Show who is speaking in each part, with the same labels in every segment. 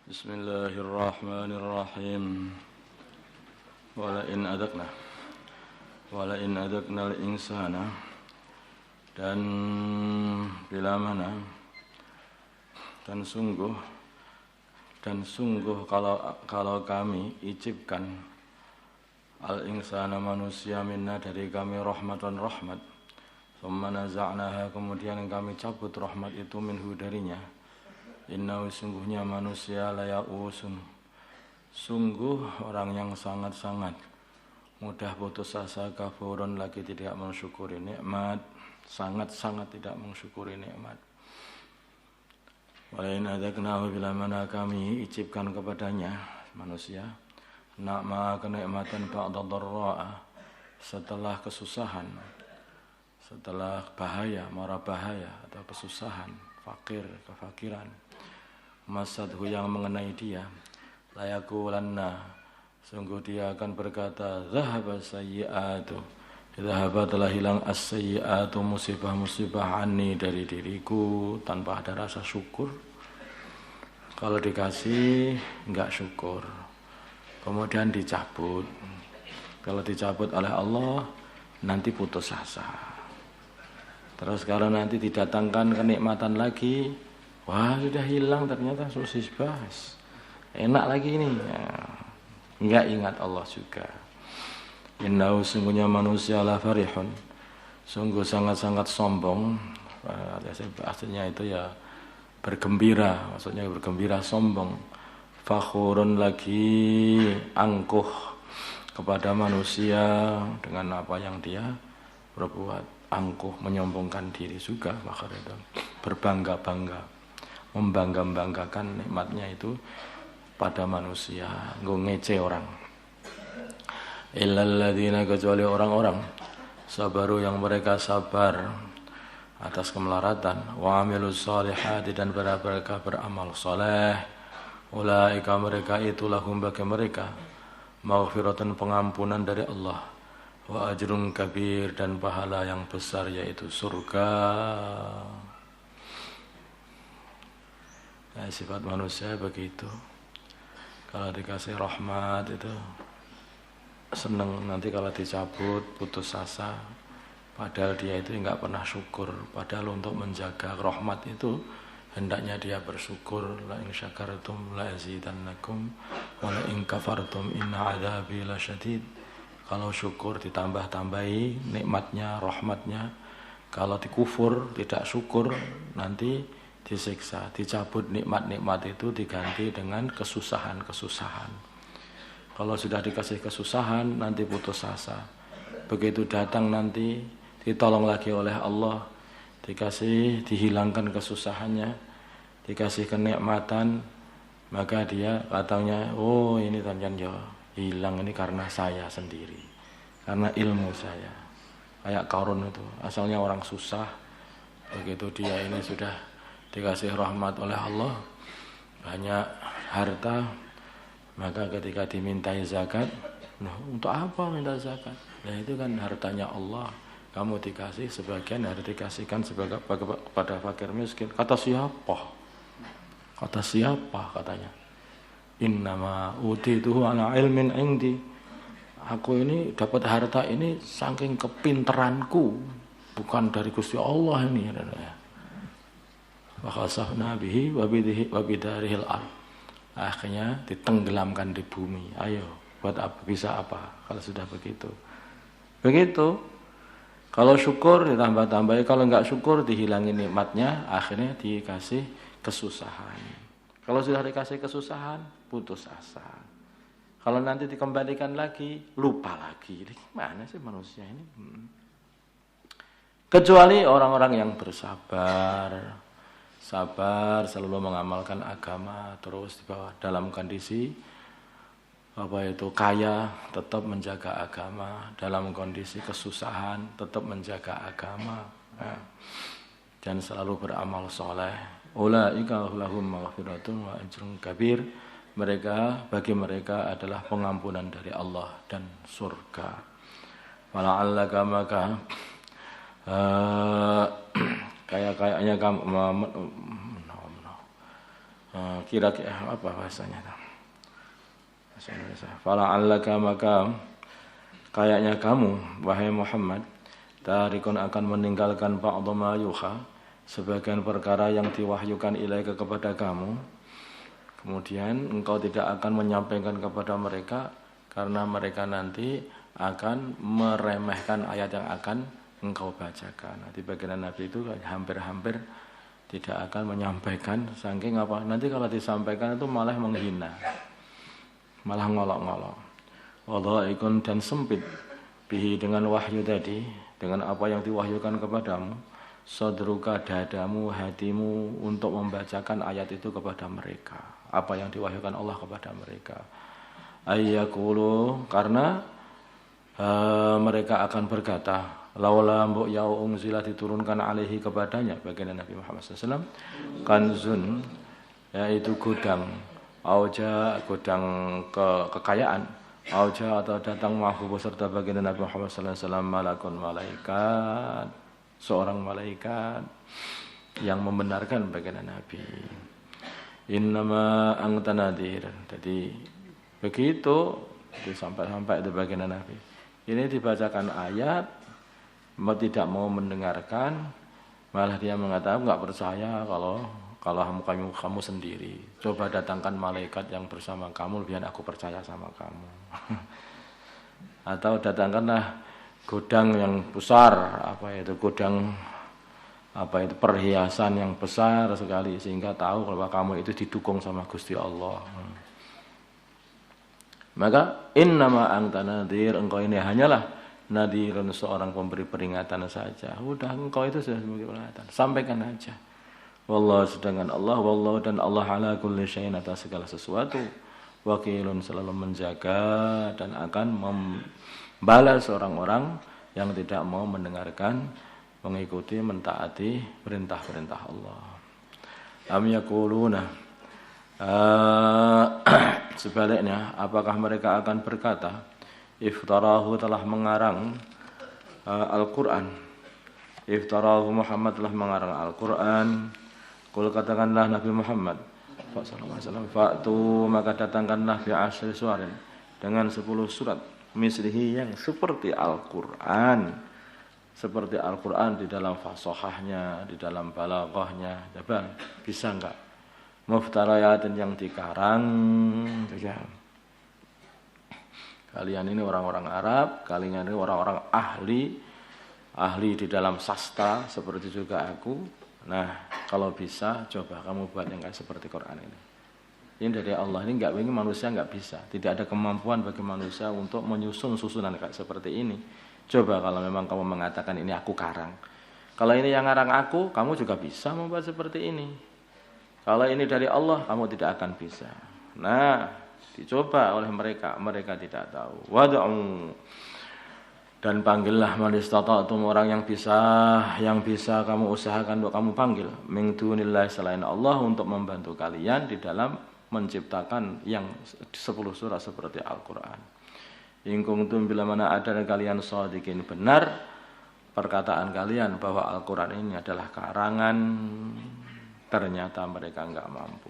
Speaker 1: Bismillahirrahmanirrahim. Walain adaknal insana, dan bila mana dan sungguh kalau kami icipkan al insana manusia minna dari kami rahmatan rahmat, thumma naza'naha kemudian kami cabut rahmat itu minhu darinya, innahu sungguhnya manusia laya'usun, sungguh orang yang sangat-sangat mudah putus asa, kafurun lagi tidak mensyukuri nikmat, sangat-sangat tidak mensyukuri nikmat. Walain adaknahu bila mana kami icipkan kepadanya manusia na'ma kenikmatan ba'da dharra'a, setelah kesusahan, setelah bahaya, mara bahaya atau kesusahan, fakir, kefakiran, masadhu yang mengenai dia, layakulanna, sungguh dia akan berkata, zahaba sayyi'atu, zahaba telah hilang as-sayyi'atu, musibah-musibah anni dari diriku, tanpa ada rasa syukur. Kalau dikasih enggak syukur, kemudian dicabut. Kalau dicabut oleh Allah, nanti putus asa. Terus kalau nanti didatangkan kenikmatan lagi, wah sudah hilang ternyata sosis bas, enak lagi ini ya. Enggak ingat Allah juga. Innahu sungguhnya manusia la farihun, sungguh sangat-sangat sombong. Aslinya itu ya bergembira, maksudnya bergembira sombong. Fakhurun lagi angkuh kepada manusia dengan apa yang dia berbuat, angkuh menyombongkan diri juga, makar itu berbangga-bangga, membangga-banggakan nikmatnya itu pada manusia, ngece orang. Illal ladzina, kecuali orang-orang sabaru yang mereka sabar atas kemelaratan, wa amilus solihati dan mereka beramal soleh, ulaika mereka itu lahum bagi mereka maghfiratun pengampunan dari Allah, wa ajrun kabir dan pahala yang besar yaitu surga. Nah, sifat manusia begitu. Kalau dikasih rahmat itu senang, nanti kalau dicabut putus asa. Padahal dia itu enggak pernah syukur. Padahal untuk menjaga rahmat itu hendaknya dia bersyukur. La in syakartum la azidannakum wa la in kafartum inna adzabi lasyadid. Kalau syukur ditambah-tambahi nikmatnya, rahmatnya. Kalau dikufur, tidak syukur, nanti disiksa, dicabut nikmat-nikmat itu diganti dengan kesusahan-kesusahan. Kalau sudah dikasih kesusahan, nanti putus asa. Begitu datang nanti ditolong lagi oleh Allah, dihilangkan kesusahannya, dikasih kenikmatan, maka dia katanya, oh ini ternyata hilang ini karena saya sendiri, karena ilmu saya. Kayak Qarun itu, asalnya orang susah, begitu dia ini sudah dikasih rahmat oleh Allah, banyak harta, maka ketika dimintai zakat, nah untuk apa minta zakat? Nah itu kan hartanya Allah, kamu dikasih sebagian harus dikasihkan kepada fakir miskin. Kata siapa? Kata siapa katanya? Innama utituhu ala ilmin indi. Aku ini dapat harta ini saking kepinteranku, bukan dari Gusti Allah ini. Wa khasafna bihi wa bidarihil ard. Akhirnya ditenggelamkan di bumi. Ayo, buat apa? Bisa apa kalau sudah begitu? Begitu. Kalau syukur ditambah-tambahi, kalau enggak syukur dihilangi nikmatnya, akhirnya dikasih kesusahan. Kalau sudah dikasih kesusahan, putus asa. Kalau nanti dikembalikan lagi, lupa lagi. Gimana sih manusia ini? Kecuali orang-orang yang bersabar. Sabar, selalu mengamalkan agama, terus di bawah dalam kondisi kaya tetap menjaga agama, dalam kondisi kesusahan tetap menjaga agama, ya. Dan selalu beramal soleh. Ulaika lahum maghfiratun wa ajrun kabir. Bagi mereka adalah pengampunan dari Allah dan surga. Wala'allaka maka kayaknya kamu kira-kira apa bahasanya? Bahasa Indonesia. Fala'allaka maka kayaknya kamu wahai Muhammad tarikun akan meninggalkan ba'dha ma yuha, sebagian perkara yang diwahyukan ilaika kepada kamu. Kemudian engkau tidak akan menyampaikan kepada mereka karena mereka nanti akan meremehkan ayat yang akan engkau bacakan. Nanti bagian Nabi itu hampir-hampir tidak akan menyampaikan, saking apa? Nanti kalau disampaikan itu malah menghina, malah ngolok-ngolok. Wadhaikun dan sempit bihi dengan wahyu tadi, dengan apa yang diwahyukan kepadamu, sadruka dadamu, hatimu untuk membacakan ayat itu kepada mereka. Apa yang diwahyukan Allah kepada mereka. Ayyakulu karena mereka akan berkata, laula mbok ya unzila diturunkan alaihi kepadanya baginda Nabi Muhammad SAW kanzun, yaitu gudang auja, gudang kekayaan, auja atau datang mahu beserta baginda Nabi Muhammad SAW malakun malaikat, seorang malaikat yang membenarkan baginda Nabi. Innama anta nadhir. Jadi begitu sampai itu baginda Nabi. Ini dibacakan ayat, tidak mau mendengarkan, malah dia mengatakan enggak percaya kalau kamu sendiri. Coba datangkan malaikat yang bersama kamu biar aku percaya sama kamu. Atau datangkanlah gudang yang besar, gudang perhiasan yang besar sekali sehingga tahu kalau kamu itu didukung sama Gusti Allah. Maka innama anta nadhir, engkau ini hanyalah nadhirun, seorang pemberi peringatan saja. Udah, engkau itu sudah sebagai peringatan, sampaikan aja. Wallahu, sedangkan Allah, wallahu dan Allah ala kulli syai'in, atas segala sesuatu, wakilun, selalu menjaga dan akan membalas orang-orang yang tidak mau mendengarkan, mengikuti, mentaati perintah-perintah Allah. Am yaquluna, sebaliknya, apakah mereka akan berkata, iftarahu, telah mengarang Al-Quran, iftarahu, Muhammad telah mengarang Al-Quran. Qul, katakanlah Nabi Muhammad SAW, fa'tu, maka datangkanlah bi asyri suwarin, dengan 10 surat, mislihi, yang seperti Al-Quran, seperti Al-Quran di dalam fasahahnya, di dalam balaghahnya. Coba, bisa enggak? Muftarayatin, yang dikarang. Kalian ini orang-orang Arab, kalian ini orang-orang ahli di dalam sastra seperti juga aku. Nah, kalau bisa coba kamu buat yang kayak seperti Quran ini. Ini dari Allah, ini enggak, ini manusia enggak bisa. Tidak ada kemampuan bagi manusia untuk menyusun susunan kayak seperti ini. Coba kalau memang kamu mengatakan ini aku karang. Kalau ini yang ngarang aku, kamu juga bisa membuat seperti ini. Kalau ini dari Allah, kamu tidak akan bisa. Nah, dicoba oleh mereka tidak tahu. Wad'u, dan panggillah man istata'tum, orang yang bisa kamu usahakan untuk kamu panggil, min dunillahi, selain Allah, untuk membantu kalian di dalam menciptakan yang 10 surah seperti Al-Quran. In kuntum, bila mana ada kalian shadiqin, benar perkataan kalian bahwa Al-Quran ini adalah karangan, ternyata mereka enggak mampu.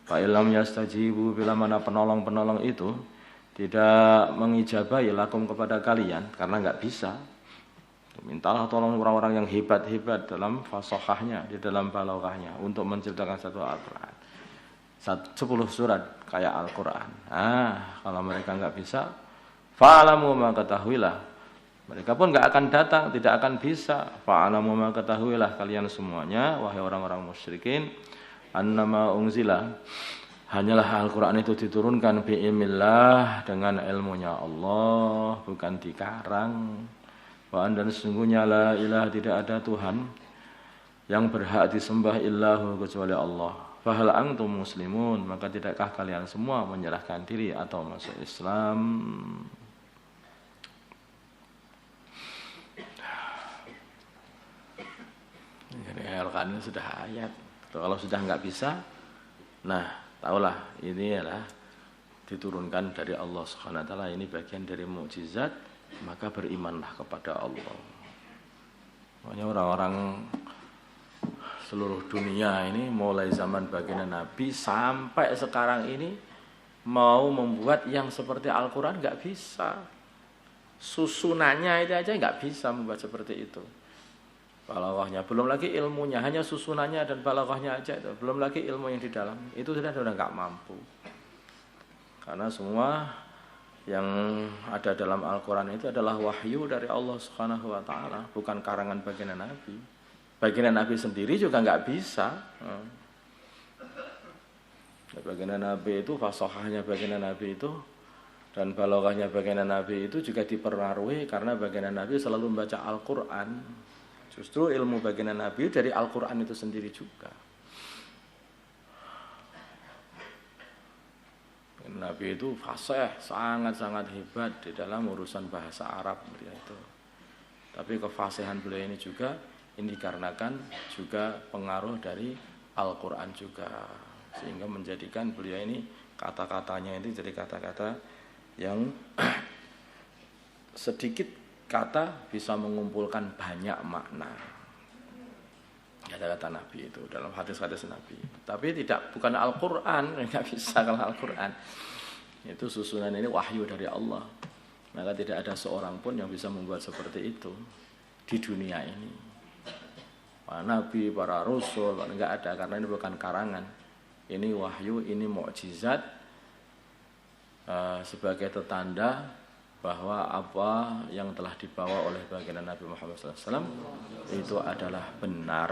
Speaker 1: Fa illam yastajibu, bila mana penolong-penolong itu tidak mengijabahi lakum, kepada kalian, karena enggak bisa. Mintalah tolong orang-orang yang hebat-hebat dalam fasahahnya, di dalam balaghahnya, untuk menciptakan satu Al-Quran, 10 surat kayak Al-Quran. Kalau mereka enggak bisa, fa'alamu, maka ketahuilah, mereka pun enggak akan datang, tidak akan bisa. Fa'alamu, maka ketahuilah kalian semuanya, wahai orang-orang musyrikin, annama unzila, hanyalah Al-Quran itu diturunkan bi'ilmillah, dengan ilmunya Allah, bukan dikarang. Wa dan sesungguhnya la ilaha, tidak ada Tuhan yang berhak disembah illahu, kecuali Allah. Fahal antum muslimun, maka tidakkah kalian semua menyerahkan diri atau masuk Islam? Jadi Al-Quran sudah ayat. Kalau sudah nggak bisa, nah tahulah ini adalah diturunkan dari Allah Subhanahu wa taala, ini bagian dari mukjizat, maka berimanlah kepada Allah. Makanya orang-orang seluruh dunia ini mulai zaman baginda Nabi sampai sekarang ini mau membuat yang seperti Al-Quran nggak bisa. Susunannya itu aja nggak bisa membuat seperti itu. Balaghahnya, belum lagi ilmunya, hanya susunannya dan balaghahnya aja itu, belum lagi ilmu yang di dalam itu sudah nggak mampu. Karena semua yang ada dalam Al-Quran itu adalah wahyu dari Allah Subhanahu wa taala, bukan karangan baginda Nabi. Baginda Nabi sendiri juga nggak bisa. Baginda Nabi itu, fasahahnya baginda Nabi itu dan balaghahnya baginda Nabi itu juga dipengaruhi karena baginda Nabi selalu membaca Al-Quran. Justru ilmu baginda Nabi dari Al-Quran itu sendiri juga. Nabi itu fasih, sangat-sangat hebat di dalam urusan bahasa Arab beliau itu. Tapi kefasihan beliau ini juga ini dikarenakan juga pengaruh dari Al-Quran juga, sehingga menjadikan beliau ini kata-katanya ini jadi kata-kata yang sedikit kata bisa mengumpulkan banyak makna. Kata-kata Nabi itu dalam hadis-hadis Nabi. Tapi bukan Al-Quran, nggak bisa kalau Al-Quran. Itu susunan ini wahyu dari Allah. Maka tidak ada seorang pun yang bisa membuat seperti itu di dunia ini. Para nabi, para rasul, enggak ada, karena ini bukan karangan. Ini wahyu, ini mukjizat sebagai tetanda bahwa apa yang telah dibawa oleh baginda Nabi Muhammad SAW itu adalah benar.